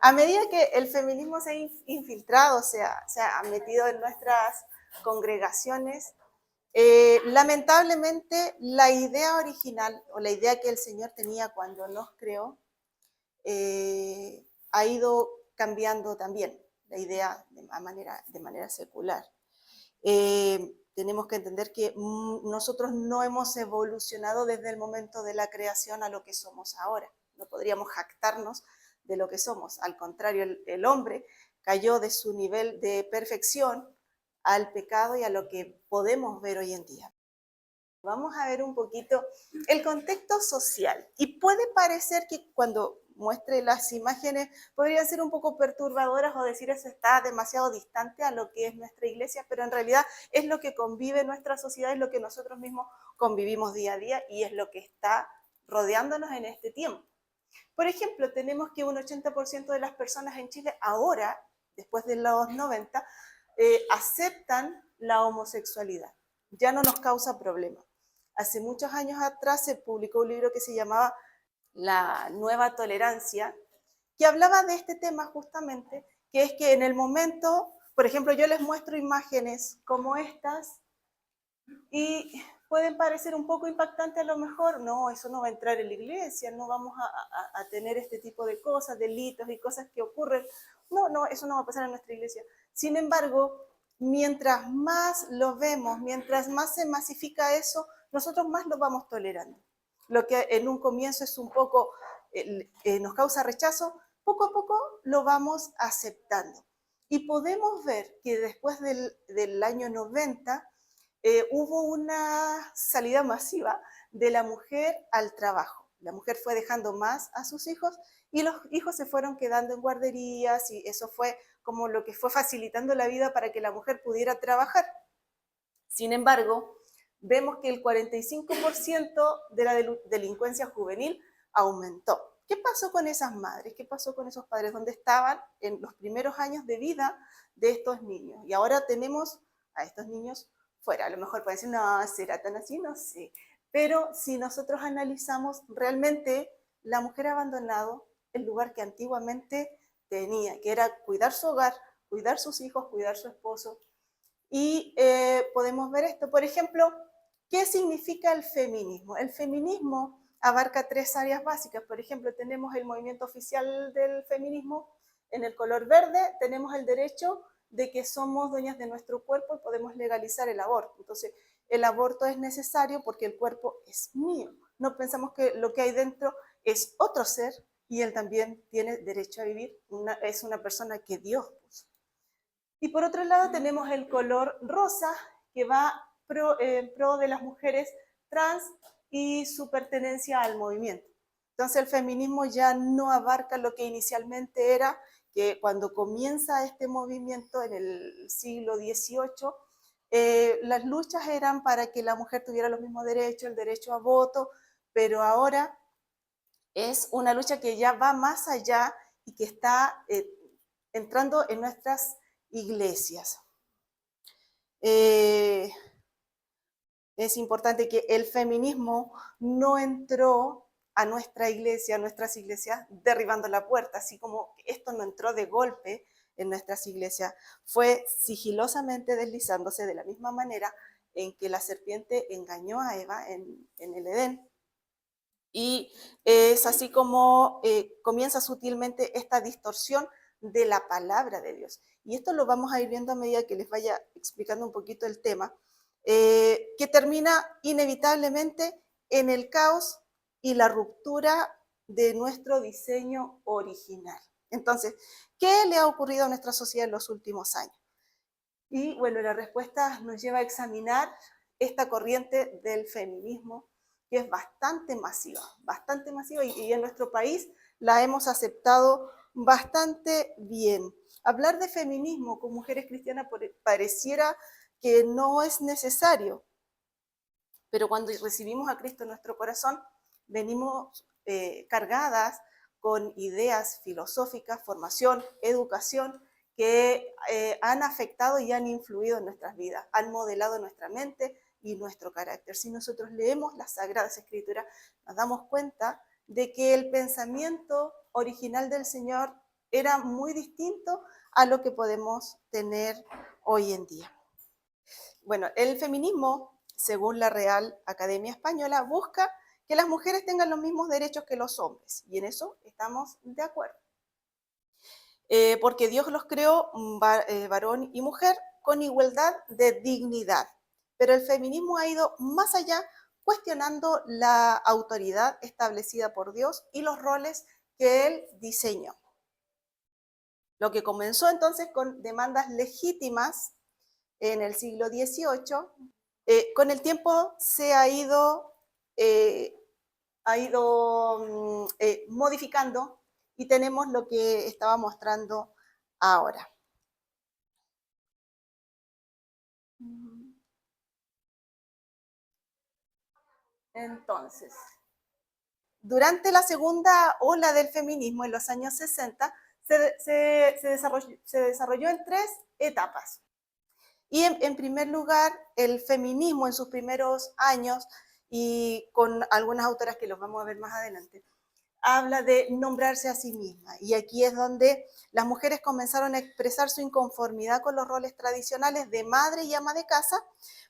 A medida que el feminismo se ha infiltrado, se ha metido en nuestras congregaciones, lamentablemente la idea original o la idea que el Señor tenía cuando nos creó ha ido cambiando también la idea de manera secular. Tenemos que entender que nosotros no hemos evolucionado desde el momento de la creación a lo que somos ahora. No podríamos jactarnos de lo que somos. Al contrario, el hombre cayó de su nivel de perfección al pecado y a lo que podemos ver hoy en día. Vamos a ver un poquito el contexto social. Y puede parecer que cuando muestre las imágenes podrían ser un poco perturbadoras o decir eso está demasiado distante a lo que es nuestra iglesia, pero en realidad es lo que convive nuestra sociedad, es lo que nosotros mismos convivimos día a día y es lo que está rodeándonos en este tiempo. Por ejemplo, tenemos que un 80% de las personas en Chile ahora, después de los 90, aceptan la homosexualidad. Ya no nos causa problema. Hace muchos años atrás se publicó un libro que se llamaba La Nueva Tolerancia, que hablaba de este tema justamente, que es que en el momento, por ejemplo, yo les muestro imágenes como estas y pueden parecer un poco impactantes a lo mejor, no, eso no va a entrar en la iglesia, no vamos a tener este tipo de cosas, delitos y cosas que ocurren, no, eso no va a pasar en nuestra iglesia. Sin embargo, mientras más lo vemos, mientras más se masifica eso, nosotros más lo vamos tolerando. Lo que en un comienzo es un poco, nos causa rechazo, poco a poco lo vamos aceptando. Y podemos ver que después del año 90, hubo una salida masiva de la mujer al trabajo. La mujer fue dejando más a sus hijos y los hijos se fueron quedando en guarderías y eso fue como lo que fue facilitando la vida para que la mujer pudiera trabajar. Sin embargo, vemos que el 45% de la delincuencia juvenil aumentó. ¿Qué pasó con esas madres? ¿Qué pasó con esos padres? ¿Dónde estaban en los primeros años de vida de estos niños? Y ahora tenemos a estos niños fuera. A lo mejor pueden decir, no, ¿será tan así? No sé. Pero si nosotros analizamos, realmente la mujer ha abandonado el lugar que antiguamente tenía, que era cuidar su hogar, cuidar sus hijos, cuidar su esposo, y podemos ver esto. Por ejemplo, ¿qué significa el feminismo? El feminismo abarca tres áreas básicas. Por ejemplo, tenemos el movimiento oficial del feminismo. En el color verde tenemos el derecho de que somos dueñas de nuestro cuerpo y podemos legalizar el aborto. Entonces, el aborto es necesario porque el cuerpo es mío. No pensamos que lo que hay dentro es otro ser y él también tiene derecho a vivir. Es una persona que Dios puso. Y por otro lado tenemos el color rosa, que va en pro de las mujeres trans y su pertenencia al movimiento. Entonces el feminismo ya no abarca lo que inicialmente era, que cuando comienza este movimiento en el siglo XVIII, las luchas eran para que la mujer tuviera los mismos derechos, el derecho a voto, pero ahora es una lucha que ya va más allá y que está entrando en nuestras iglesias. Eh, es importante que el feminismo no entró a nuestra iglesia, a nuestras iglesias, derribando la puerta, así como esto no entró de golpe en nuestras iglesias, fue sigilosamente deslizándose de la misma manera en que la serpiente engañó a Eva en el Edén. Y es así como comienza sutilmente esta distorsión de la palabra de Dios. Y esto lo vamos a ir viendo a medida que les vaya explicando un poquito el tema, que termina inevitablemente en el caos y la ruptura de nuestro diseño original. Entonces, ¿qué le ha ocurrido a nuestra sociedad en los últimos años? Y bueno, la respuesta nos lleva a examinar esta corriente del feminismo que es bastante masiva y en nuestro país la hemos aceptado bastante bien. Hablar de feminismo con mujeres cristianas pareciera que no es necesario, pero cuando recibimos a Cristo en nuestro corazón, venimos cargadas con ideas filosóficas, formación, educación, que han afectado y han influido en nuestras vidas, han modelado nuestra mente y nuestro carácter. Si nosotros leemos las Sagradas Escrituras, nos damos cuenta de que el pensamiento original del Señor era muy distinto a lo que podemos tener hoy en día. Bueno, el feminismo, según la Real Academia Española, busca que las mujeres tengan los mismos derechos que los hombres, y en eso estamos de acuerdo. Porque Dios los creó varón y mujer con igualdad de dignidad. Pero el feminismo ha ido más allá, cuestionando la autoridad establecida por Dios y los roles que Él diseñó. Lo que comenzó entonces con demandas legítimas en el siglo XVIII, con el tiempo se ha ido modificando y tenemos lo que estaba mostrando ahora. Entonces, durante la segunda ola del feminismo en los años 60, se desarrolló en 3 etapas. Y en primer lugar, el feminismo en sus primeros años, y con algunas autoras que los vamos a ver más adelante, habla de nombrarse a sí misma. Y aquí es donde las mujeres comenzaron a expresar su inconformidad con los roles tradicionales de madre y ama de casa,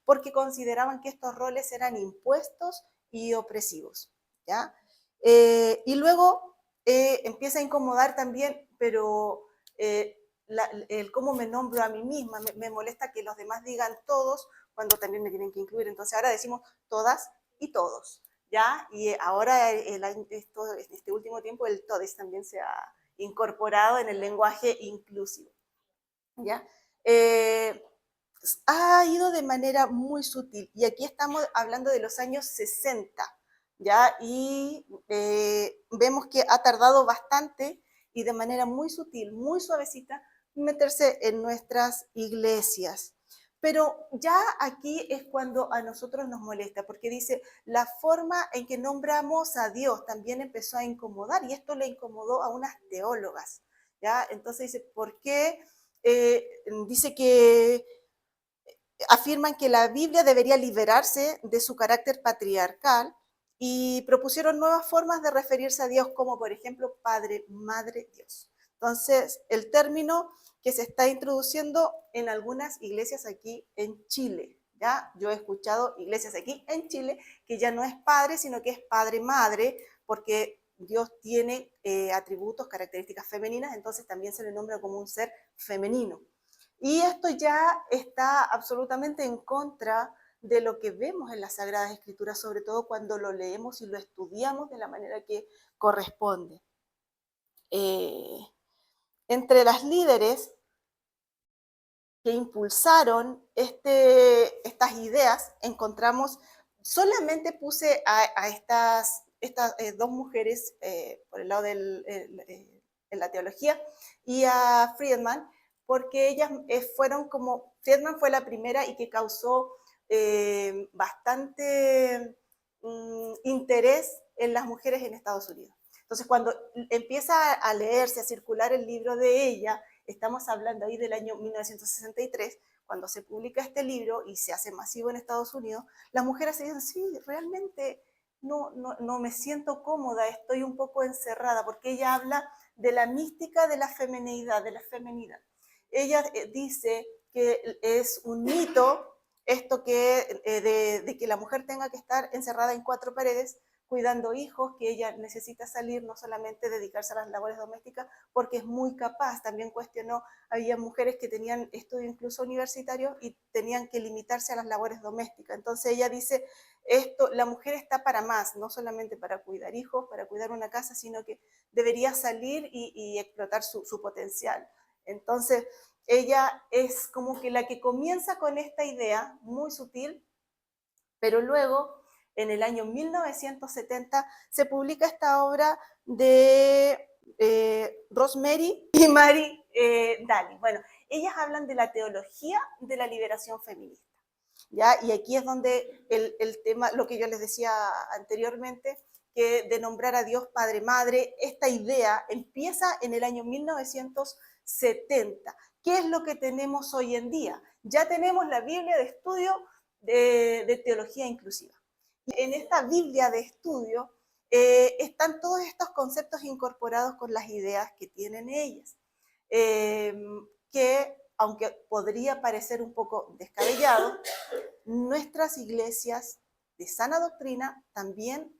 porque consideraban que estos roles eran impuestos y opresivos, ¿ya? Y luego empieza a incomodar también, pero el cómo me nombro a mí misma, me molesta que los demás digan todos cuando también me tienen que incluir. Entonces ahora decimos todas y todos, ¿ya? Y ahora este último tiempo el todes también se ha incorporado en el lenguaje inclusivo, ¿ya? Ha ido de manera muy sutil, y aquí estamos hablando de los años 60, ¿ya? Y vemos que ha tardado bastante y de manera muy sutil, muy suavecita, meterse en nuestras iglesias. Pero ya aquí es cuando a nosotros nos molesta, porque dice, la forma en que nombramos a Dios también empezó a incomodar, y esto le incomodó a unas teólogas, ¿ya? Entonces dice, ¿por qué? Dice que afirman que la Biblia debería liberarse de su carácter patriarcal, y propusieron nuevas formas de referirse a Dios, como por ejemplo Padre, Madre, Dios. Entonces, el término que se está introduciendo en algunas iglesias aquí en Chile, ¿ya? Yo he escuchado iglesias aquí en Chile que ya no es padre, sino que es padre, madre, porque Dios tiene atributos, características femeninas, entonces también se le nombra como un ser femenino. Y esto ya está absolutamente en contra de lo que vemos en las Sagradas Escrituras, sobre todo cuando lo leemos y lo estudiamos de la manera que corresponde. Entre las líderes que impulsaron estas ideas, encontramos, solamente puse a estas dos mujeres por el lado de la teología, y a Friedman, porque ellas fueron como, Friedman fue la primera y que causó bastante interés en las mujeres en Estados Unidos. Entonces, cuando empieza a leerse, a circular el libro de ella, estamos hablando ahí del año 1963, cuando se publica este libro y se hace masivo en Estados Unidos, las mujeres se dicen, sí, realmente no me siento cómoda, estoy un poco encerrada, porque ella habla de la mística de la feminidad, Ella dice que es un mito esto de que la mujer tenga que estar encerrada en 4 paredes, cuidando hijos, que ella necesita salir, no solamente dedicarse a las labores domésticas, porque es muy capaz. También cuestionó, había mujeres que tenían estudios incluso universitarios y tenían que limitarse a las labores domésticas. Entonces ella dice, la mujer está para más, no solamente para cuidar hijos, para cuidar una casa, sino que debería salir y explotar su potencial. Entonces, ella es como que la que comienza con esta idea muy sutil, pero luego, en el año 1970, se publica esta obra de Rosemary y Mary Daly. Bueno, ellas hablan de la teología de la liberación feminista, ¿ya? Y aquí es donde el tema, lo que yo les decía anteriormente, que de nombrar a Dios Padre, Madre, esta idea empieza en el año 1970. ¿Qué es lo que tenemos hoy en día? Ya tenemos la Biblia de estudio de teología inclusiva. En esta Biblia de estudio están todos estos conceptos incorporados con las ideas que tienen ellas, que aunque podría parecer un poco descabellado, nuestras iglesias de sana doctrina también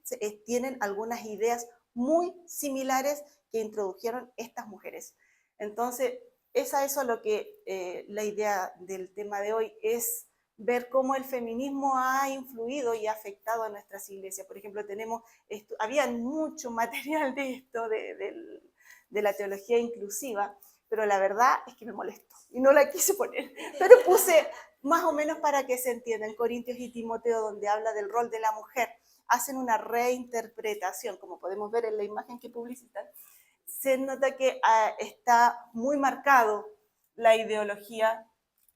tienen algunas ideas muy similares que introdujeron estas mujeres. Entonces, es a eso lo que la idea del tema de hoy es ver cómo el feminismo ha influido y ha afectado a nuestras iglesias. Por ejemplo, había mucho material de esto, de la teología inclusiva, pero la verdad es que me molestó y no la quise poner, pero puse más o menos para que se entienda, en Corintios y Timoteo, donde habla del rol de la mujer, hacen una reinterpretación, como podemos ver en la imagen que publicitan, se nota que está muy marcado la ideología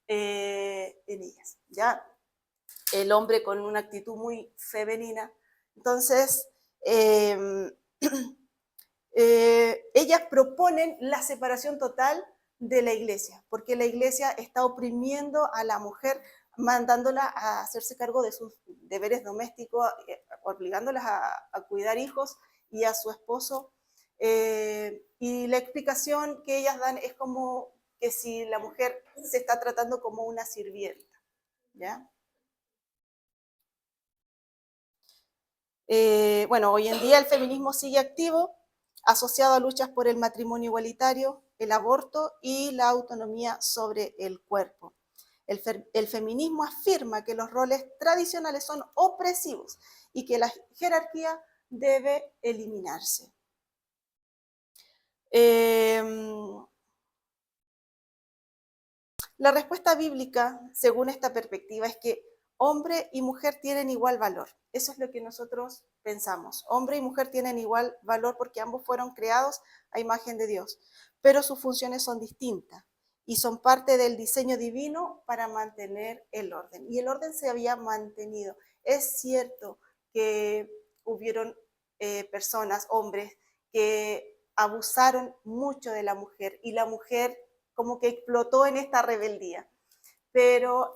en ellas, ¿ya? El hombre con una actitud muy femenina. Entonces, ellas proponen la separación total de la iglesia, porque la iglesia está oprimiendo a la mujer, mandándola a hacerse cargo de sus deberes domésticos, obligándolas a cuidar hijos y a su esposo. Y la explicación que ellas dan es como que si la mujer se está tratando como una sirvienta, ¿ya? Bueno, hoy en día el feminismo sigue activo, asociado a luchas por el matrimonio igualitario, el aborto y la autonomía sobre el cuerpo. El feminismo afirma que los roles tradicionales son opresivos y que la jerarquía debe eliminarse. La respuesta bíblica, según esta perspectiva, es que hombre y mujer tienen igual valor. Eso es lo que nosotros pensamos. Hombre y mujer tienen igual valor porque ambos fueron creados a imagen de Dios, pero sus funciones son distintas y son parte del diseño divino para mantener el orden. Y el orden se había mantenido. Es cierto que hubieron personas, hombres, que abusaron mucho de la mujer y la mujer como que explotó en esta rebeldía. Pero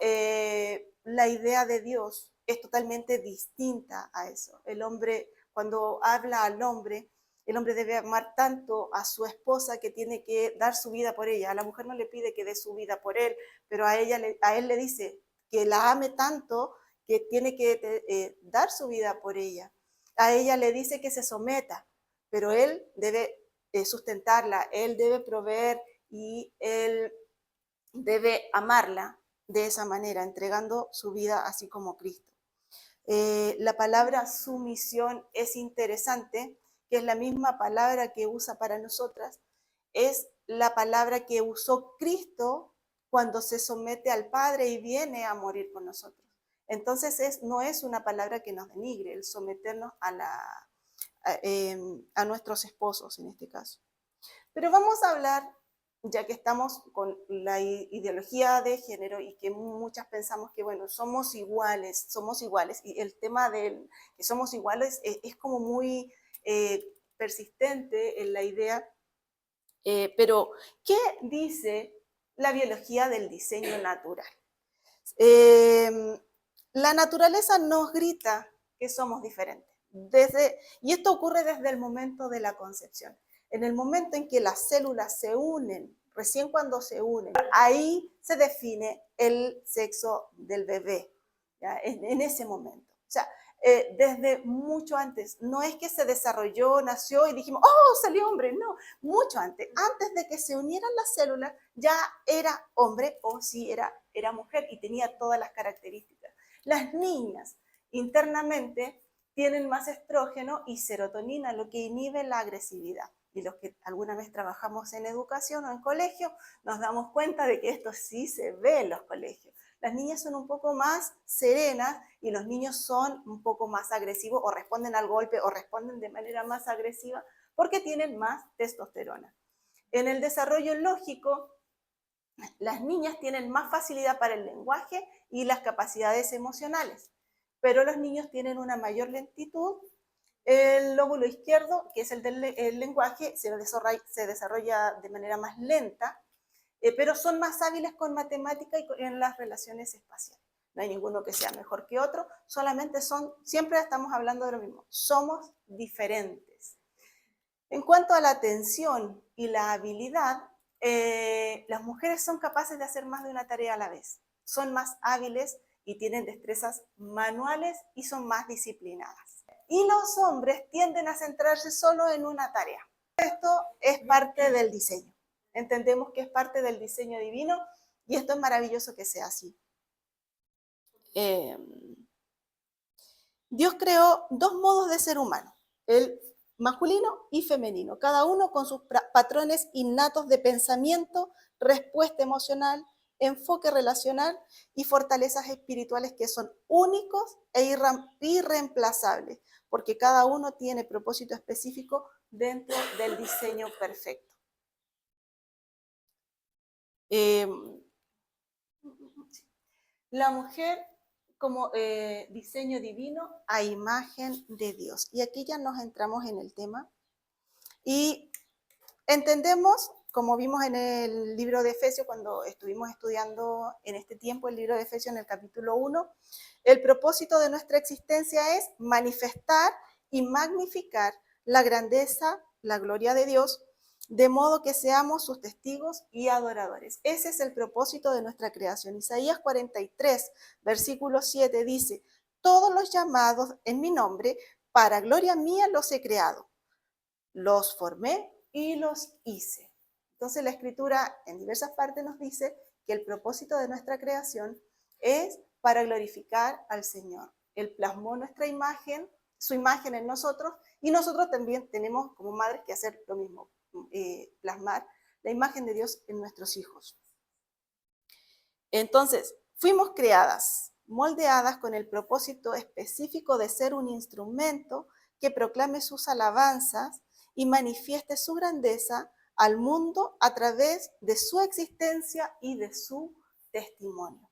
la idea de Dios es totalmente distinta a eso. El hombre, cuando habla al hombre, el hombre debe amar tanto a su esposa que tiene que dar su vida por ella. A la mujer no le pide que dé su vida por él, pero a él le dice que la ame tanto que tiene que dar su vida por ella. A ella le dice que se someta, pero él debe sustentarla, él debe proveer y él debe amarla de esa manera, entregando su vida así como Cristo. La palabra sumisión es interesante, que es la misma palabra que usa para nosotras, es la palabra que usó Cristo cuando se somete al Padre y viene a morir por nosotros. Entonces no es una palabra que nos denigre, el someternos a nuestros esposos en este caso. Pero vamos a hablar, ya que estamos con la ideología de género y que muchas pensamos que, bueno, somos iguales, y el tema de que somos iguales es como muy persistente en la idea, pero ¿qué dice la biología del diseño natural? La naturaleza nos grita que somos diferentes, y esto ocurre desde el momento de la concepción. En el momento en que las células se unen, recién cuando se unen, ahí se define el sexo del bebé, ¿ya? En ese momento. O sea, desde mucho antes, no es que se desarrolló, nació y dijimos, oh, salió hombre, no, mucho antes de que se unieran las células, ya era hombre o sí era mujer y tenía todas las características. Las niñas internamente tienen más estrógeno y serotonina, lo que inhibe la agresividad. Y los que alguna vez trabajamos en educación o en colegio, nos damos cuenta de que esto sí se ve en los colegios. Las niñas son un poco más serenas y los niños son un poco más agresivos o responden al golpe o responden de manera más agresiva porque tienen más testosterona. En el desarrollo lógico, las niñas tienen más facilidad para el lenguaje y las capacidades emocionales, pero los niños tienen una mayor lentitud. El lóbulo izquierdo, que es el del lenguaje, se desarrolla de manera más lenta, pero son más hábiles con matemática y en las relaciones espaciales. no hay ninguno que sea mejor que otro, solamente siempre estamos hablando de lo mismo, somos diferentes. En cuanto a la atención y la habilidad, las mujeres son capaces de hacer más de una tarea a la vez, son más hábiles y tienen destrezas manuales y son más disciplinadas. Y los hombres tienden a centrarse solo en una tarea. Esto es parte del diseño. Entendemos que es parte del diseño divino y esto es maravilloso que sea así. Dios creó dos modos de ser humano, el masculino y femenino, cada uno con sus patrones innatos de pensamiento, respuesta emocional, enfoque relacional y fortalezas espirituales que son únicos e irreemplazables, porque cada uno tiene propósito específico dentro del diseño perfecto. La mujer como diseño divino a imagen de Dios. Y aquí ya nos entramos en el tema. Y entendemos, como vimos en el libro de Efesios, cuando estuvimos estudiando en este tiempo el libro de Efesios en el capítulo 1, el propósito de nuestra existencia es manifestar y magnificar la grandeza, la gloria de Dios, de modo que seamos sus testigos y adoradores. Ese es el propósito de nuestra creación. Isaías 43, versículo 7 dice, todos los llamados en mi nombre, para gloria mía los he creado, los formé y los hice. Entonces la Escritura en diversas partes nos dice que el propósito de nuestra creación es para glorificar al Señor. Él plasmó nuestra imagen, su imagen en nosotros, y nosotros también tenemos como madres que hacer lo mismo, plasmar la imagen de Dios en nuestros hijos. Entonces, fuimos creadas, moldeadas con el propósito específico de ser un instrumento que proclame sus alabanzas y manifieste su grandeza al mundo a través de su existencia y de su testimonio.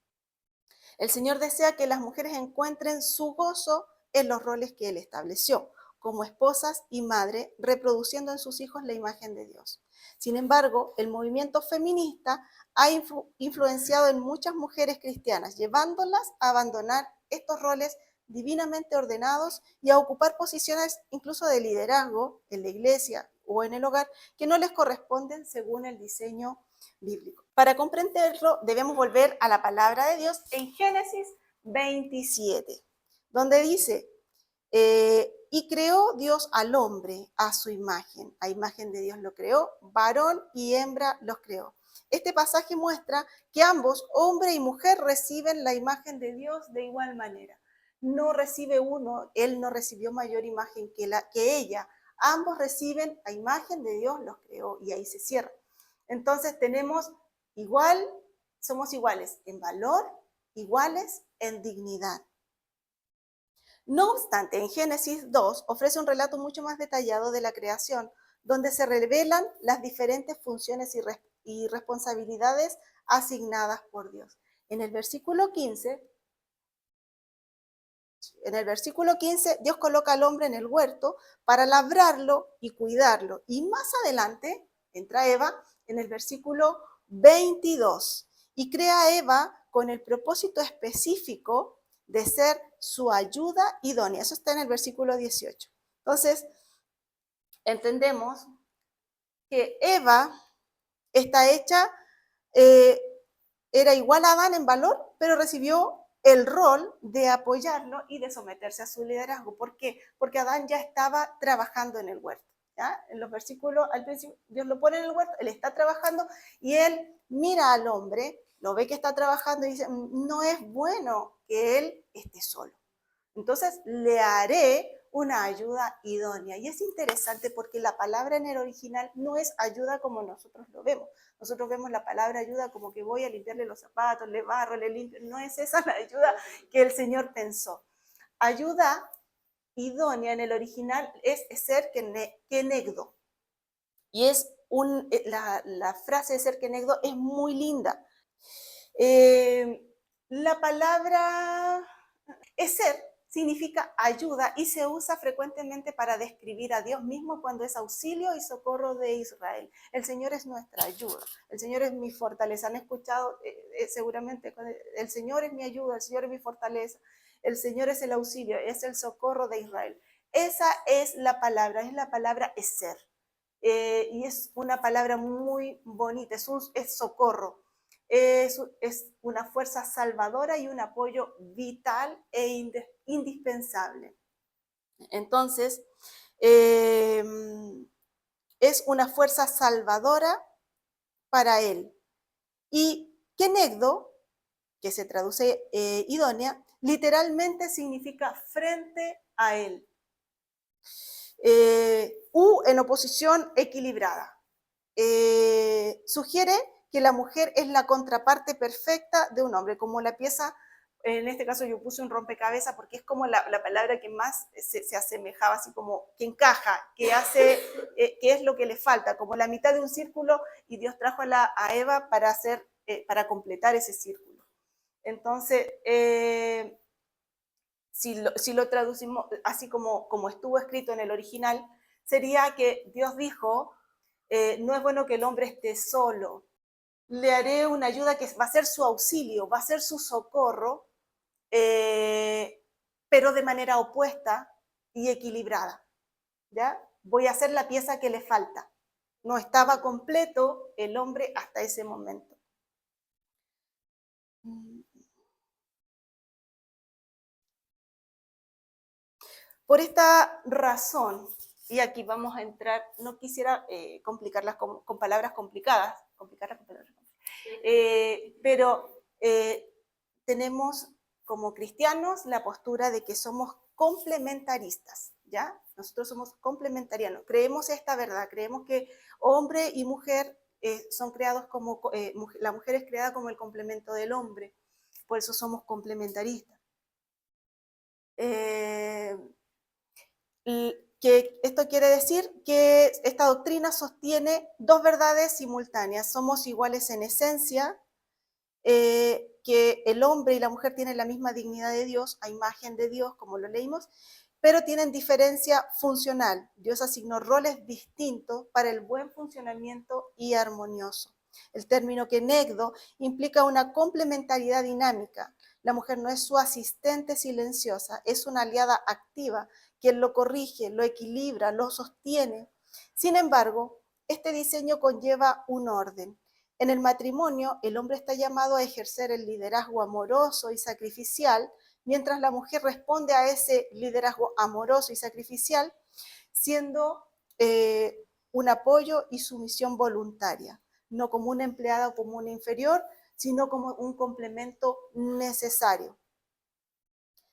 El Señor desea que las mujeres encuentren su gozo en los roles que Él estableció, como esposas y madre, reproduciendo en sus hijos la imagen de Dios. Sin embargo, el movimiento feminista ha influenciado en muchas mujeres cristianas, llevándolas a abandonar estos roles divinamente ordenados y a ocupar posiciones incluso de liderazgo en la iglesia o en el hogar que no les corresponden según el diseño bíblico. Para comprenderlo, debemos volver a la palabra de Dios en Génesis 27, donde dice, y creó Dios al hombre a su imagen. A imagen de Dios lo creó, varón y hembra los creó. Este pasaje muestra que ambos, hombre y mujer, reciben la imagen de Dios de igual manera. No recibe uno, él no recibió mayor imagen que ella. Ambos reciben a imagen de Dios, los creó, y ahí se cierra. Entonces somos iguales en valor, iguales en dignidad. No obstante, en Génesis 2 ofrece un relato mucho más detallado de la creación, donde se revelan las diferentes funciones y responsabilidades asignadas por Dios. En el versículo 15, Dios coloca al hombre en el huerto para labrarlo y cuidarlo. Y más adelante entra Eva en el versículo 22 y crea a Eva con el propósito específico de ser su ayuda idónea. Eso está en el versículo 18. Entonces, entendemos que Eva está hecha, era igual a Adán en valor, pero recibió el rol de apoyarlo y de someterse a su liderazgo. ¿Por qué? Porque Adán ya estaba trabajando en el huerto. ¿Ya? En los versículos, al principio, Dios lo pone en el huerto, él está trabajando y él mira al hombre, lo ve que está trabajando y dice, no es bueno que él esté solo. Entonces le haré una ayuda idónea. Y es interesante porque la palabra en el original no es ayuda como nosotros lo vemos. Nosotros vemos la palabra ayuda como que voy a limpiarle los zapatos, le barro, le limpio. No es esa la ayuda que el Señor pensó. Ayuda idónea en el original es ser kenegdo. Y la frase de ser kenegdo es muy linda. La palabra es ser significa ayuda y se usa frecuentemente para describir a Dios mismo cuando es auxilio y socorro de Israel. El Señor es nuestra ayuda, el Señor es mi fortaleza. Han escuchado seguramente, el Señor es mi ayuda, el Señor es mi fortaleza, el Señor es el auxilio, es el socorro de Israel. Esa es la palabra Eser. Y es una palabra muy bonita, es socorro. Es una fuerza salvadora y un apoyo vital e indispensable. Entonces, es una fuerza salvadora para él. Y kenegdo, que se traduce idónea, literalmente significa frente a él. U en oposición equilibrada. Sugiere que la mujer es la contraparte perfecta de un hombre, como la pieza, en este caso yo puse un rompecabezas porque es como la palabra que más se asemejaba, así como que encaja, que hace, que es lo que le falta, como la mitad de un círculo, y Dios trajo a Eva para completar ese círculo. Entonces, si lo traducimos así como estuvo escrito en el original, sería que Dios dijo, no es bueno que el hombre esté solo, le haré una ayuda que va a ser su auxilio, va a ser su socorro, pero de manera opuesta y equilibrada, ¿ya? Voy a hacer la pieza que le falta. No estaba completo el hombre hasta ese momento. Por esta razón, y aquí vamos a entrar, no quisiera complicarlas con palabras complicadas, pero tenemos como cristianos la postura de que somos complementaristas, ¿ya? Nosotros somos complementarianos, creemos esta verdad, creemos que hombre y mujer son creados como, la mujer es creada como el complemento del hombre, por eso somos complementaristas. Que esto quiere decir que esta doctrina sostiene dos verdades simultáneas. Somos iguales en esencia, que el hombre y la mujer tienen la misma dignidad de Dios, a imagen de Dios, como lo leímos, pero tienen diferencia funcional. Dios asignó roles distintos para el buen funcionamiento y armonioso. El término kenegdo implica una complementariedad dinámica. La mujer no es su asistente silenciosa, es una aliada activa, quien lo corrige, lo equilibra, lo sostiene. Sin embargo, este diseño conlleva un orden. En el matrimonio, el hombre está llamado a ejercer el liderazgo amoroso y sacrificial, mientras la mujer responde a ese liderazgo amoroso y sacrificial, siendo un apoyo y sumisión voluntaria, no como una empleada o como una inferior, sino como un complemento necesario.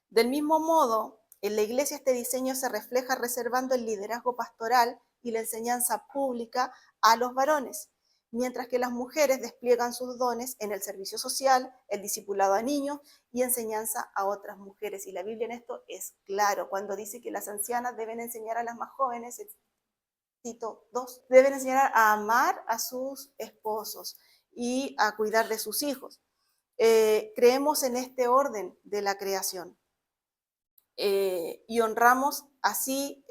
Del mismo modo, en la iglesia este diseño se refleja reservando el liderazgo pastoral y la enseñanza pública a los varones, mientras que las mujeres despliegan sus dones en el servicio social, el discipulado a niños y enseñanza a otras mujeres. Y la Biblia en esto es claro, cuando dice que las ancianas deben enseñar a las más jóvenes, Tito 2, deben enseñar a amar a sus esposos y a cuidar de sus hijos. Creemos en este orden de la creación. Y honramos así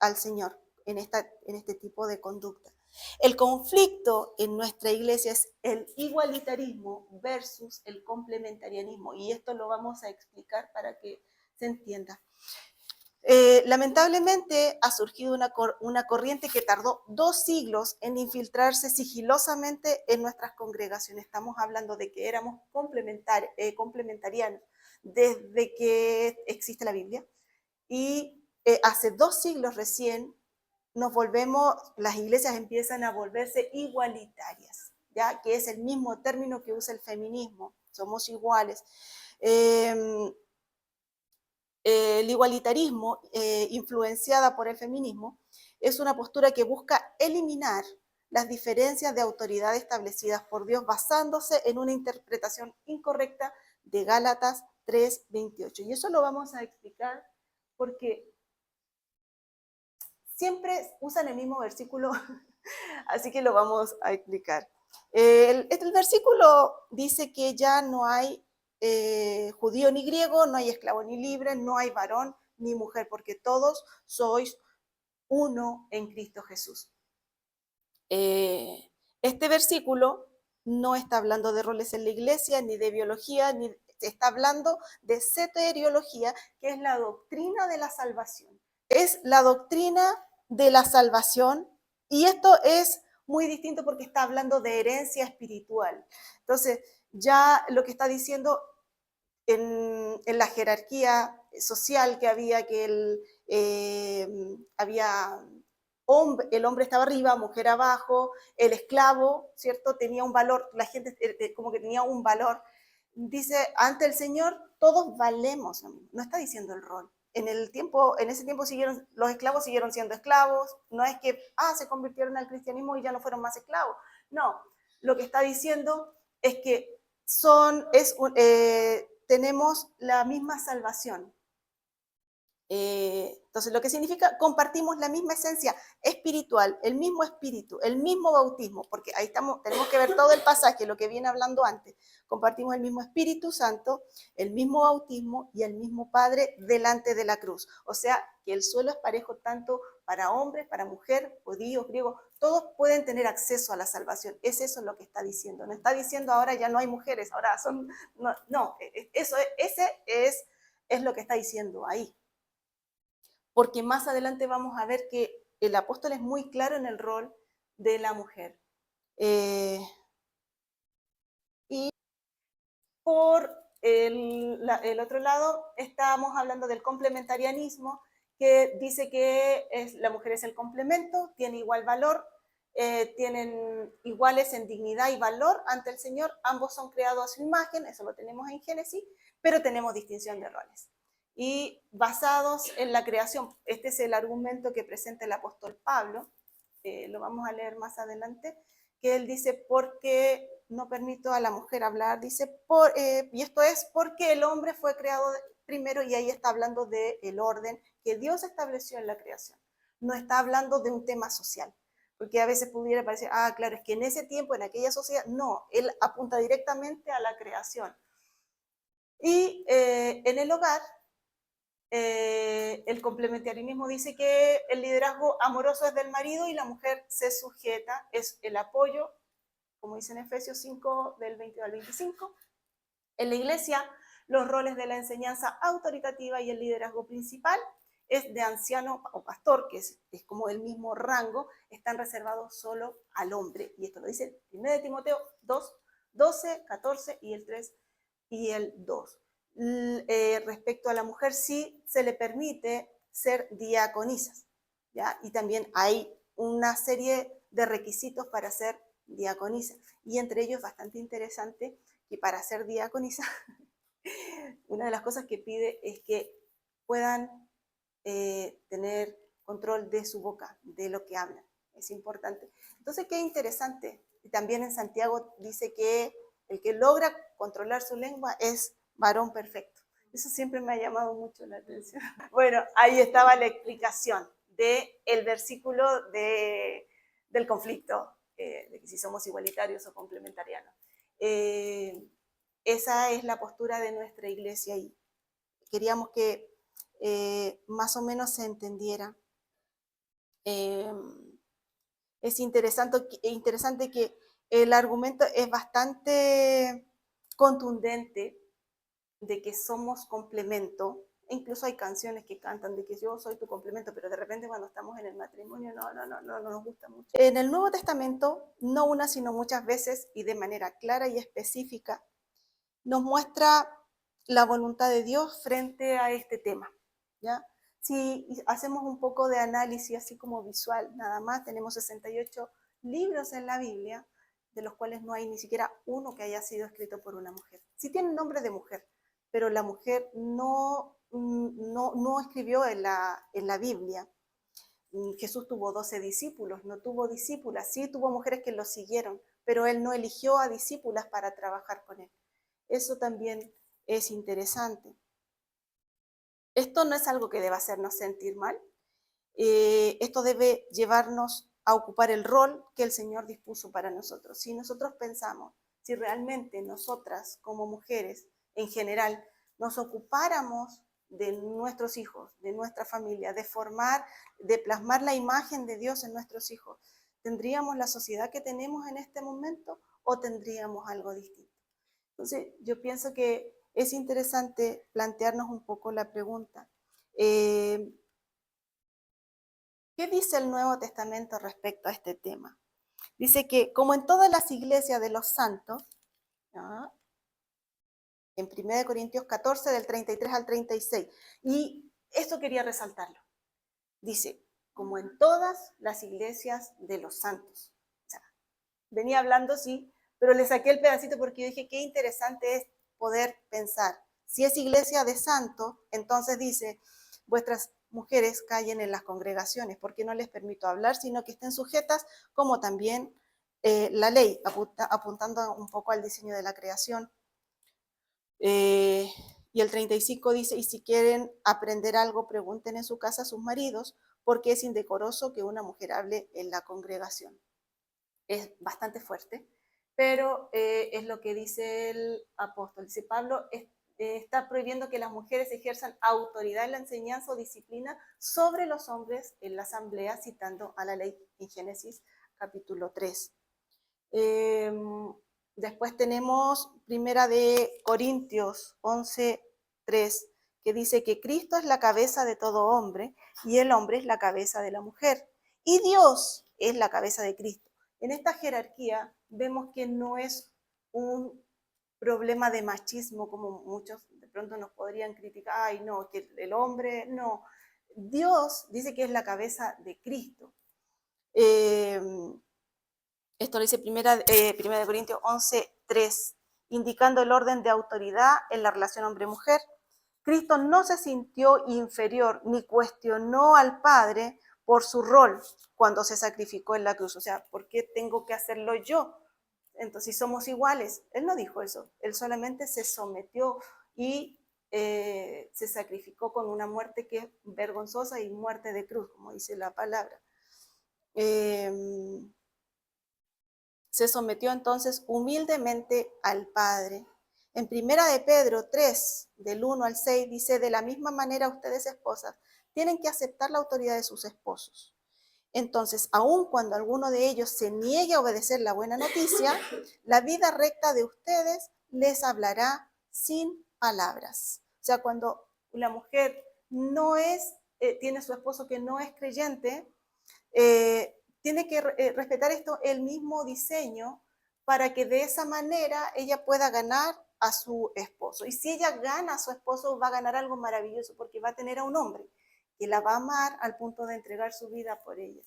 al Señor en este tipo de conducta. El conflicto en nuestra iglesia es el igualitarismo versus el complementarianismo, y esto lo vamos a explicar para que se entienda. Lamentablemente ha surgido una corriente que tardó 2 siglos en infiltrarse sigilosamente en nuestras congregaciones. Estamos hablando de que éramos complementarianos desde que existe la Biblia, y hace 2 siglos recién las iglesias empiezan a volverse igualitarias, ¿ya? Que es el mismo término que usa el feminismo, somos iguales. El igualitarismo, influenciada por el feminismo, es una postura que busca eliminar las diferencias de autoridad establecidas por Dios basándose en una interpretación incorrecta de Gálatas 3:28. Y eso lo vamos a explicar porque siempre usan el mismo versículo, así que lo vamos a explicar. El versículo dice que ya no hay judío ni griego, no hay esclavo ni libre, no hay varón ni mujer, porque todos sois uno en Cristo Jesús. Este versículo no está hablando de roles en la iglesia, ni de biología, ni está hablando de soteriología, que es la doctrina de la salvación. Es la doctrina de la salvación, y esto es muy distinto porque está hablando de herencia espiritual. Entonces, ya lo que está diciendo en la jerarquía social que había, que el hombre estaba arriba, mujer abajo, el esclavo, ¿cierto? Tenía un valor, la gente como que tenía un valor. Dice, ante el Señor todos valemos, no está diciendo el rol. En ese tiempo los esclavos siguieron siendo esclavos, no es que se convirtieron al cristianismo y ya no fueron más esclavos. No, lo que está diciendo es que tenemos la misma salvación. Entonces, lo que significa, compartimos la misma esencia espiritual, el mismo espíritu, el mismo bautismo, porque ahí tenemos que ver todo el pasaje, lo que viene hablando antes. Compartimos el mismo Espíritu Santo, el mismo bautismo y el mismo Padre delante de la cruz. O sea, que el suelo es parejo tanto para hombres, para mujer, judíos, griegos, todos pueden tener acceso a la salvación. Es eso lo que está diciendo. No está diciendo ahora ya no hay mujeres, ahora son... No, ese es lo que está diciendo ahí. Porque más adelante vamos a ver que el apóstol es muy claro en el rol de la mujer. Y por el otro lado, estamos hablando del complementarianismo, que dice que la mujer es el complemento, tiene igual valor, tienen iguales en dignidad y valor ante el Señor, ambos son creados a su imagen, eso lo tenemos en Génesis, pero tenemos distinción de roles. Y basados en la creación, este es el argumento que presenta el apóstol Pablo, lo vamos a leer más adelante, que él dice, porque no permito a la mujer hablar, dice, y esto es porque el hombre fue creado primero, y ahí está hablando del orden que Dios estableció en la creación. No está hablando de un tema social, porque a veces pudiera parecer, claro, es que en ese tiempo, en aquella sociedad, no, él apunta directamente a la creación. Y en el hogar, el complementarianismo dice que el liderazgo amoroso es del marido y la mujer se sujeta, es el apoyo, como dice en Efesios 5, del 20 al 25. En la iglesia, los roles de la enseñanza autoritativa y el liderazgo principal es de anciano o pastor, que es como el mismo rango, están reservados solo al hombre. Y esto lo dice 1 Timoteo 2, 12, 14 y el 3 y el 2. Respecto a la mujer, sí se le permite ser diaconisas, ¿ya? Y también hay una serie de requisitos para ser diaconisa, y entre ellos bastante interesante que para ser diaconisa una de las cosas que pide es que puedan tener control de su boca, de lo que hablan, es importante. Entonces, qué interesante, y también en Santiago dice que el que logra controlar su lengua es varón perfecto. Eso siempre me ha llamado mucho la atención. Bueno, ahí estaba la explicación del versículo del conflicto, de que si somos igualitarios o complementarianos. Esa es la postura de nuestra iglesia y queríamos que más o menos se entendiera. Es interesante que el argumento es bastante contundente de que somos complemento. Incluso hay canciones que cantan de que yo soy tu complemento, pero de repente cuando estamos en el matrimonio no nos gusta mucho. En el Nuevo Testamento, no una sino muchas veces y de manera clara y específica, nos muestra la voluntad de Dios frente a este tema, ¿ya? Si hacemos un poco de análisis así como visual, nada más, tenemos 68 libros en la Biblia, de los cuales no hay ni siquiera uno que haya sido escrito por una mujer. Sí tienen nombre de mujer, pero la mujer no escribió en la Biblia. Jesús tuvo 12 discípulos, no tuvo discípulas, sí tuvo mujeres que lo siguieron, pero él no eligió a discípulas para trabajar con él. Eso también es interesante. Esto no es algo que deba hacernos sentir mal. Esto debe llevarnos a ocupar el rol que el Señor dispuso para nosotros. Si nosotros pensamos, si realmente nosotras como mujeres en general nos ocupáramos de nuestros hijos, de nuestra familia, de formar, de plasmar la imagen de Dios en nuestros hijos, ¿tendríamos la sociedad que tenemos en este momento o tendríamos algo distinto? Entonces, yo pienso que es interesante plantearnos un poco la pregunta. ¿Qué dice el Nuevo Testamento respecto a este tema? Dice que, como en todas las iglesias de los santos, ¿no?, en 1 Corintios 14, del 33 al 36, y esto quería resaltarlo. Dice, como en todas las iglesias de los santos. O sea, venía hablando, sí, pero le saqué el pedacito porque yo dije, qué interesante es poder pensar. Si es iglesia de santos, entonces dice, vuestras mujeres callen en las congregaciones, porque no les permito hablar, sino que estén sujetas, como también la ley, apuntando un poco al diseño de la creación. Y el 35 dice, y si quieren aprender algo, pregunten en su casa a sus maridos, porque es indecoroso que una mujer hable en la congregación. Es bastante fuerte, pero es lo que dice el apóstol. Dice Pablo, está prohibiendo que las mujeres ejerzan autoridad en la enseñanza o disciplina sobre los hombres en la asamblea, citando a la ley en Génesis capítulo 3. Después tenemos Primera de Corintios 11:3, que dice que Cristo es la cabeza de todo hombre y el hombre es la cabeza de la mujer. Y Dios es la cabeza de Cristo. En esta jerarquía vemos que no es un problema de machismo como muchos de pronto nos podrían criticar, ay no, que el hombre, no. Dios dice que es la cabeza de Cristo. Esto lo dice primera de Corintios 11:3, indicando el orden de autoridad en la relación hombre-mujer. Cristo no se sintió inferior ni cuestionó al Padre por su rol cuando se sacrificó en la cruz. O sea, ¿por qué tengo que hacerlo yo? Entonces, si somos iguales. Él no dijo eso. Él solamente se sometió y se sacrificó con una muerte que es vergonzosa y muerte de cruz, como dice la palabra. Se sometió entonces humildemente al Padre. En Primera de Pedro 3, del 1 al 6, dice, de la misma manera ustedes, esposas, tienen que aceptar la autoridad de sus esposos. Entonces, aun cuando alguno de ellos se niegue a obedecer la buena noticia, la vida recta de ustedes les hablará sin palabras. O sea, cuando la mujer no es, tiene su esposo que no es creyente, tiene que respetar esto, el mismo diseño, para que de esa manera ella pueda ganar a su esposo. Y si ella gana a su esposo, va a ganar algo maravilloso, porque va a tener a un hombre que la va a amar al punto de entregar su vida por ella.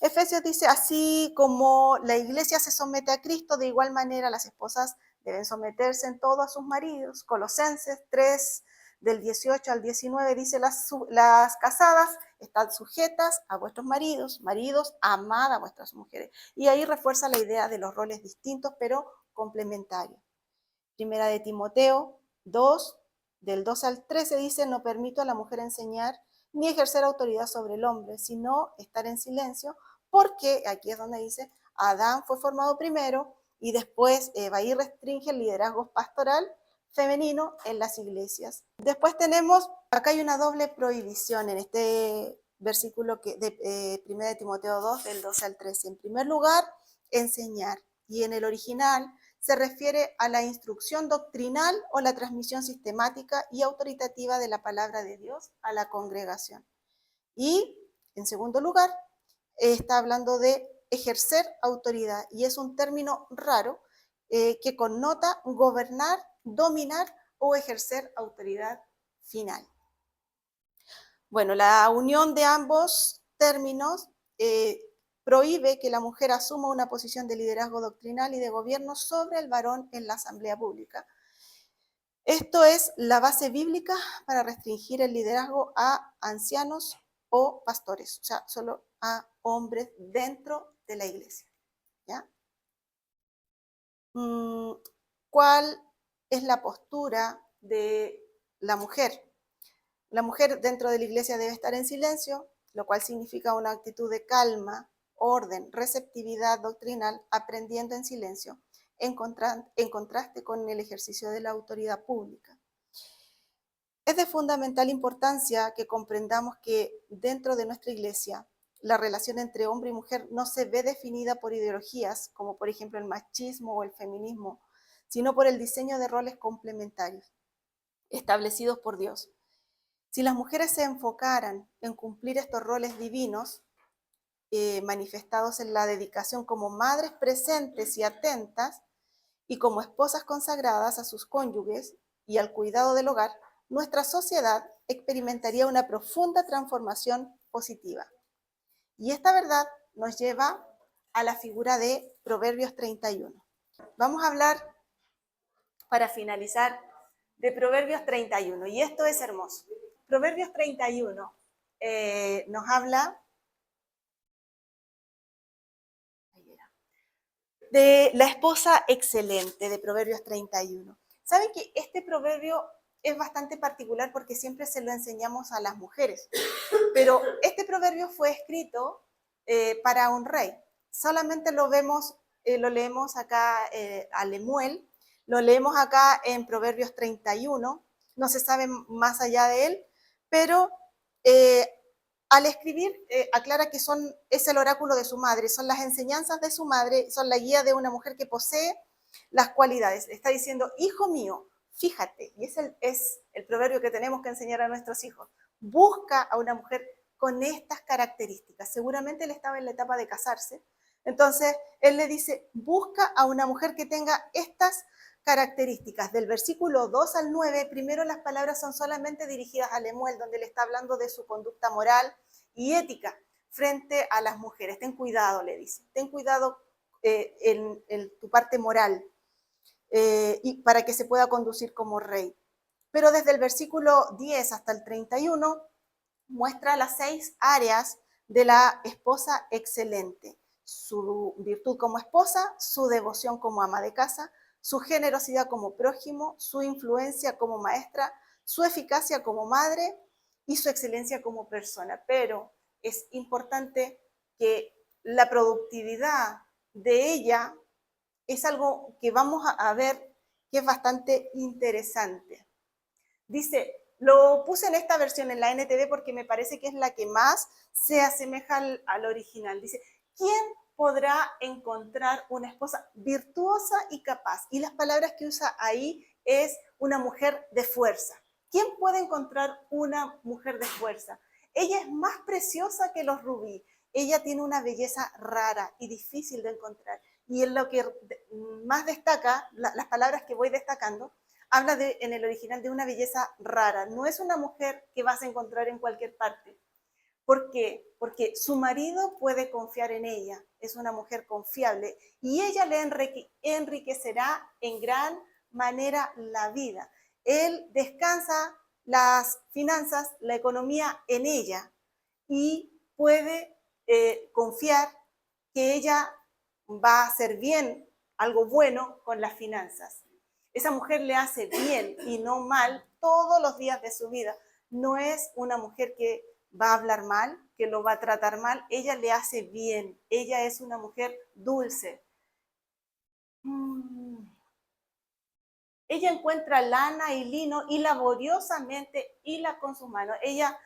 Efesios dice, así como la iglesia se somete a Cristo, de igual manera las esposas deben someterse en todo a sus maridos. Colosenses 3, del 18 al 19, dice, las casadas están sujetas a vuestros maridos, maridos, amad a vuestras mujeres. Y ahí refuerza la idea de los roles distintos, pero complementarios. Primera de Timoteo 2, del 2 al 13, dice, no permito a la mujer enseñar ni ejercer autoridad sobre el hombre, sino estar en silencio, porque aquí es donde dice, Adán fue formado primero y después ahí restringe el liderazgo pastoral femenino en las iglesias. Después tenemos, acá hay una doble prohibición en este versículo de 1 de Timoteo 2, del 12 al 13. En primer lugar, enseñar. Y en el original se refiere a la instrucción doctrinal o la transmisión sistemática y autoritativa de la palabra de Dios a la congregación. Y, en segundo lugar, está hablando de ejercer autoridad, y es un término raro que connota gobernar, dominar o ejercer autoridad final. Bueno, la unión de ambos términos prohíbe que la mujer asuma una posición de liderazgo doctrinal y de gobierno sobre el varón en la asamblea pública. Esto es la base bíblica para restringir el liderazgo a ancianos o pastores, o sea, solo a hombres dentro de la iglesia. ¿Ya? ¿Cuál es la postura de la mujer? La mujer dentro de la iglesia debe estar en silencio, lo cual significa una actitud de calma, orden, receptividad doctrinal, aprendiendo en silencio, en contraste con el ejercicio de la autoridad pública. Es de fundamental importancia que comprendamos que dentro de nuestra Iglesia la relación entre hombre y mujer no se ve definida por ideologías, como por ejemplo el machismo o el feminismo, sino por el diseño de roles complementarios establecidos por Dios. Si las mujeres se enfocaran en cumplir estos roles divinos, manifestados en la dedicación como madres presentes y atentas, y como esposas consagradas a sus cónyuges y al cuidado del hogar, nuestra sociedad experimentaría una profunda transformación positiva. Y esta verdad nos lleva a la figura de Proverbios 31. Vamos a hablar, para finalizar, de Proverbios 31, y esto es hermoso. Proverbios 31 nos habla de la esposa excelente, de Proverbios 31. ¿Saben que este proverbio es bastante particular porque siempre se lo enseñamos a las mujeres? Pero este proverbio fue escrito para un rey. Solamente lo leemos acá a Lemuel, lo leemos acá en Proverbios 31, no se sabe más allá de él, pero al escribir aclara que es el oráculo de su madre, son las enseñanzas de su madre, son la guía de una mujer que posee las cualidades. Está diciendo, hijo mío, fíjate, y es el proverbio que tenemos que enseñar a nuestros hijos, busca a una mujer con estas características. Seguramente él estaba en la etapa de casarse, entonces él le dice, busca a una mujer que tenga estas características. Del versículo 2 al 9, primero las palabras son solamente dirigidas a Lemuel, donde le está hablando de su conducta moral y ética frente a las mujeres. Ten cuidado, le dice, ten cuidado en tu parte moral y para que se pueda conducir como rey. Pero desde el versículo 10 hasta el 31 muestra las 6 áreas de la esposa excelente. Su virtud como esposa, su devoción como ama de casa, su generosidad como prójimo, su influencia como maestra, su eficacia como madre y su excelencia como persona. Pero es importante que la productividad de ella es algo que vamos a ver que es bastante interesante. Dice, lo puse en esta versión, en la NTV, porque me parece que es la que más se asemeja al original. Dice, ¿quién podrá encontrar una esposa virtuosa y capaz? Y las palabras que usa ahí es una mujer de fuerza. ¿Quién puede encontrar una mujer de fuerza? Ella es más preciosa que los rubí. Ella tiene una belleza rara y difícil de encontrar. Y en lo que más destaca, las palabras que voy destacando, habla en el original de una belleza rara. No es una mujer que vas a encontrar en cualquier parte. ¿Por qué? Porque su marido puede confiar en ella. Es una mujer confiable y ella le enriquecerá en gran manera la vida. Él descansa las finanzas, la economía en ella y puede confiar que ella va a hacer bien, algo bueno con las finanzas. Esa mujer le hace bien y no mal todos los días de su vida. No es una mujer que va a hablar mal, que lo va a tratar mal. Ella le hace bien. Ella es una mujer dulce. Ella encuentra lana y lino y laboriosamente hila con sus manos. Ella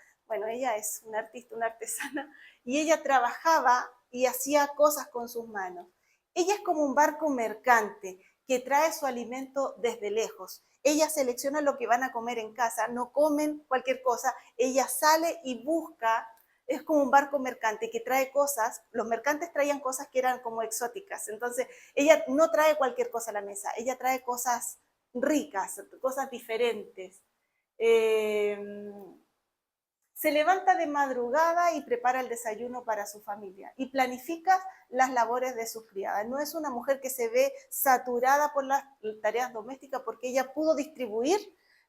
es una artista, una artesana, y ella trabajaba y hacía cosas con sus manos. Ella es como un barco mercante que trae su alimento desde lejos. Ella selecciona lo que van a comer en casa, no comen cualquier cosa, ella sale y busca, es como un barco mercante que trae cosas, los mercantes traían cosas que eran como exóticas, entonces ella no trae cualquier cosa a la mesa, ella trae cosas ricas, cosas diferentes. Se levanta de madrugada y prepara el desayuno para su familia y planifica las labores de sus criadas. No es una mujer que se ve saturada por las tareas domésticas porque ella pudo distribuir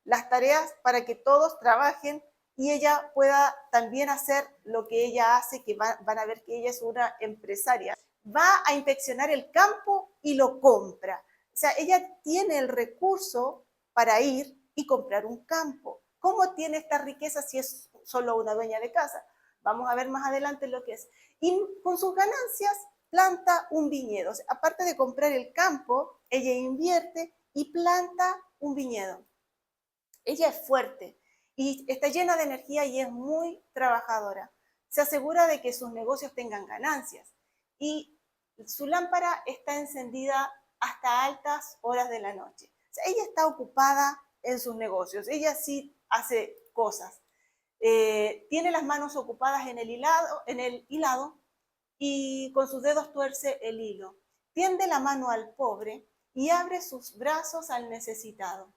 las tareas para que todos trabajen y ella pueda también hacer lo que ella hace, que van a ver que ella es una empresaria. Va a inspeccionar el campo y lo compra. O sea, ella tiene el recurso para ir y comprar un campo. ¿Cómo tiene esta riqueza si es solo una dueña de casa? Vamos a ver más adelante lo que es. Y con sus ganancias, planta un viñedo. O sea, aparte de comprar el campo, ella invierte y planta un viñedo. Ella es fuerte y está llena de energía y es muy trabajadora. Se asegura de que sus negocios tengan ganancias y su lámpara está encendida hasta altas horas de la noche. O sea, ella está ocupada en sus negocios, ella sí hace cosas. Tiene las manos ocupadas en el hilado y con sus dedos tuerce el hilo. Tiende la mano al pobre y abre sus brazos al necesitado.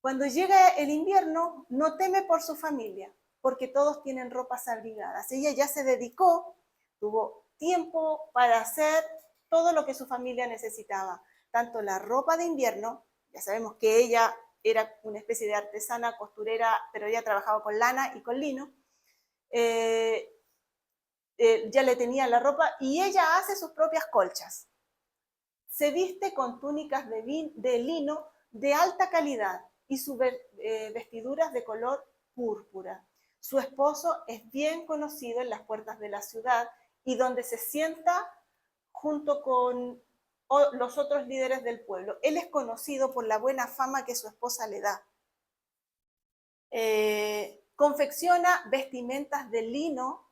Cuando llega el invierno, no teme por su familia, porque todos tienen ropas abrigadas. Ella ya se dedicó, tuvo tiempo para hacer todo lo que su familia necesitaba, tanto la ropa de invierno, ya sabemos que ella era una especie de artesana, costurera, pero ella trabajaba con lana y con lino, ya le tenía la ropa y ella hace sus propias colchas. Se viste con túnicas de lino de alta calidad y sus vestiduras de color púrpura. Su esposo es bien conocido en las puertas de la ciudad y donde se sienta junto con los otros líderes del pueblo. Él es conocido por la buena fama que su esposa le da. Confecciona vestimentas de lino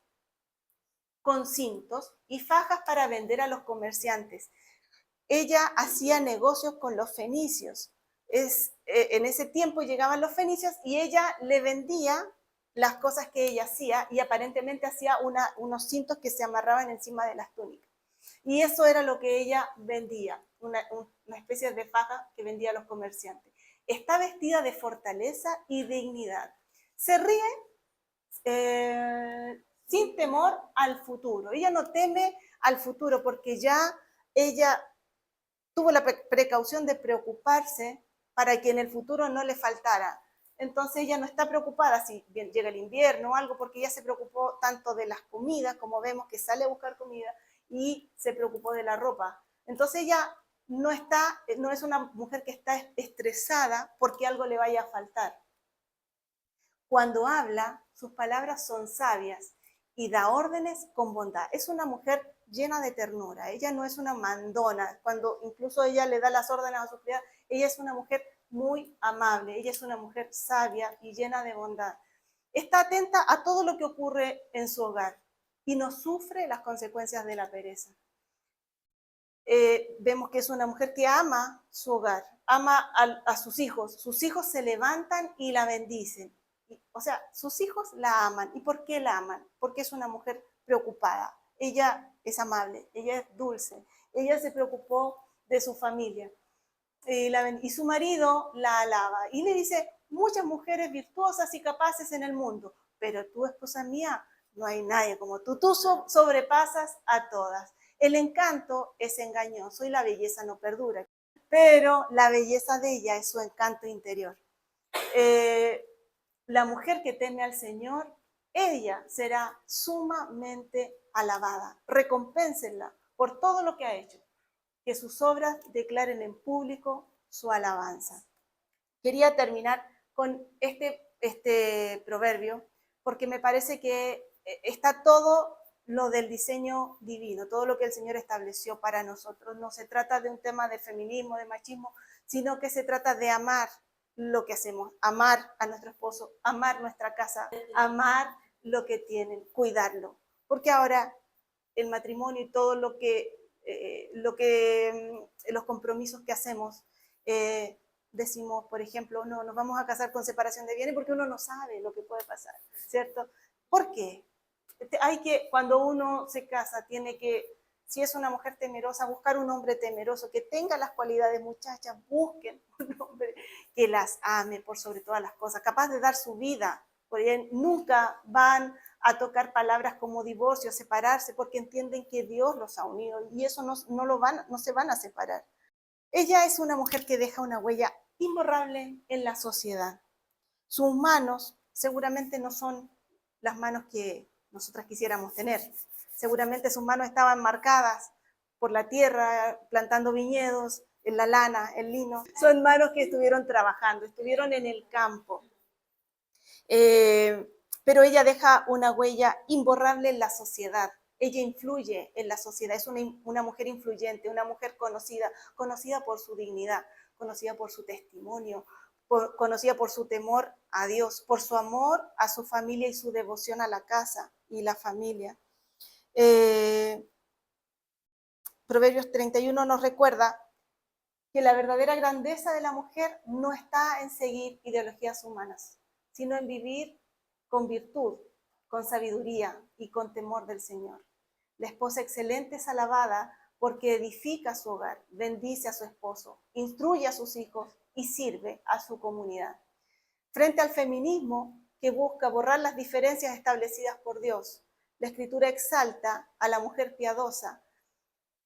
con cintos y fajas para vender a los comerciantes. Ella hacía negocios con los fenicios. En ese tiempo llegaban los fenicios y ella le vendía las cosas que ella hacía y aparentemente hacía unos cintos que se amarraban encima de las túnicas. Y eso era lo que ella vendía, una especie de faja que vendía a los comerciantes. Está vestida de fortaleza y dignidad. Se ríe sin temor al futuro. Ella no teme al futuro porque ya ella tuvo la precaución de preocuparse para que en el futuro no le faltara. Entonces ella no está preocupada si llega el invierno o algo, porque ella se preocupó tanto de las comidas, como vemos que sale a buscar comida, y se preocupó de la ropa. Entonces ella no es una mujer que está estresada porque algo le vaya a faltar. Cuando habla, sus palabras son sabias y da órdenes con bondad. Es una mujer llena de ternura. Ella no es una mandona. Cuando incluso ella le da las órdenes a su criada, ella es una mujer muy amable. Ella es una mujer sabia y llena de bondad. Está atenta a todo lo que ocurre en su hogar y no sufre las consecuencias de la pereza. Vemos que es una mujer que ama su hogar, ama a sus hijos. Sus hijos se levantan y la bendicen. O sea, sus hijos la aman. ¿Y por qué la aman? Porque es una mujer preocupada. Ella es amable, ella es dulce, ella se preocupó de su familia. Y su marido la alaba y le dice, muchas mujeres virtuosas y capaces en el mundo, pero tú, esposa mía, no hay nadie como tú. Tú sobrepasas a todas. El encanto es engañoso y la belleza no perdura, pero la belleza de ella es su encanto interior. La mujer que teme al Señor, ella será sumamente alabada. Recompénsenla por todo lo que ha hecho. Que sus obras declaren en público su alabanza. Quería terminar con este proverbio porque me parece que está todo lo del diseño divino, todo lo que el Señor estableció para nosotros. No se trata de un tema de feminismo, de machismo, sino que se trata de amar lo que hacemos, amar a nuestro esposo, amar nuestra casa, amar lo que tienen, cuidarlo. Porque ahora el matrimonio y todo los compromisos que hacemos, decimos, por ejemplo, no, nos vamos a casar con separación de bienes porque uno no sabe lo que puede pasar, ¿cierto? ¿Por qué? Cuando uno se casa, tiene que, si es una mujer temerosa, buscar un hombre temeroso, que tenga las cualidades, muchachas, busquen un hombre que las ame por sobre todas las cosas, capaz de dar su vida, porque nunca van a tocar palabras como divorcio, separarse, porque entienden que Dios los ha unido y eso no se van a separar. Ella es una mujer que deja una huella imborrable en la sociedad. Sus manos seguramente no son las manos que nosotras quisiéramos tener. Seguramente sus manos estaban marcadas por la tierra, plantando viñedos, en la lana, el lino. Son manos que estuvieron trabajando, estuvieron en el campo. Pero ella deja una huella imborrable en la sociedad. ella influye en la sociedad, es una mujer influyente, una mujer conocida, conocida por su dignidad, conocida por su testimonio, conocida por su temor a Dios, por su amor a su familia y su devoción a la casa y la familia. Proverbios 31 nos recuerda que la verdadera grandeza de la mujer no está en seguir ideologías humanas, sino en vivir con virtud, con sabiduría y con temor del Señor. La esposa excelente es alabada porque edifica su hogar, bendice a su esposo, instruye a sus hijos y sirve a su comunidad. Frente al feminismo que busca borrar las diferencias establecidas por Dios, la Escritura exalta a la mujer piadosa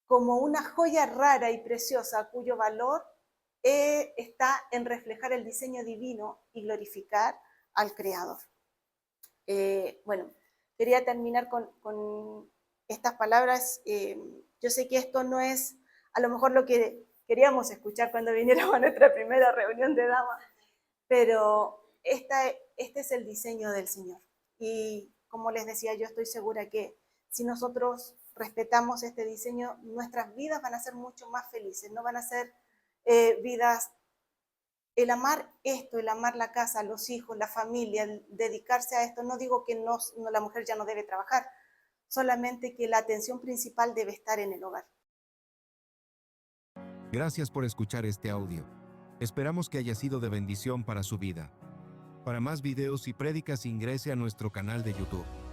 como una joya rara y preciosa cuyo valor está en reflejar el diseño divino y glorificar al Creador. Bueno, quería terminar con estas palabras. Yo sé que esto no es a lo mejor lo que queríamos escuchar cuando viniéramos a nuestra primera reunión de damas, pero este es el diseño del Señor. Y como les decía, yo estoy segura que si nosotros respetamos este diseño, nuestras vidas van a ser mucho más felices, no van a ser vidas, el amar esto, el amar la casa, los hijos, la familia, el dedicarse a esto, no digo que la mujer ya no debe trabajar, solamente que la atención principal debe estar en el hogar. Gracias por escuchar este audio. Esperamos que haya sido de bendición para su vida. Para más videos y prédicas ingrese a nuestro canal de YouTube.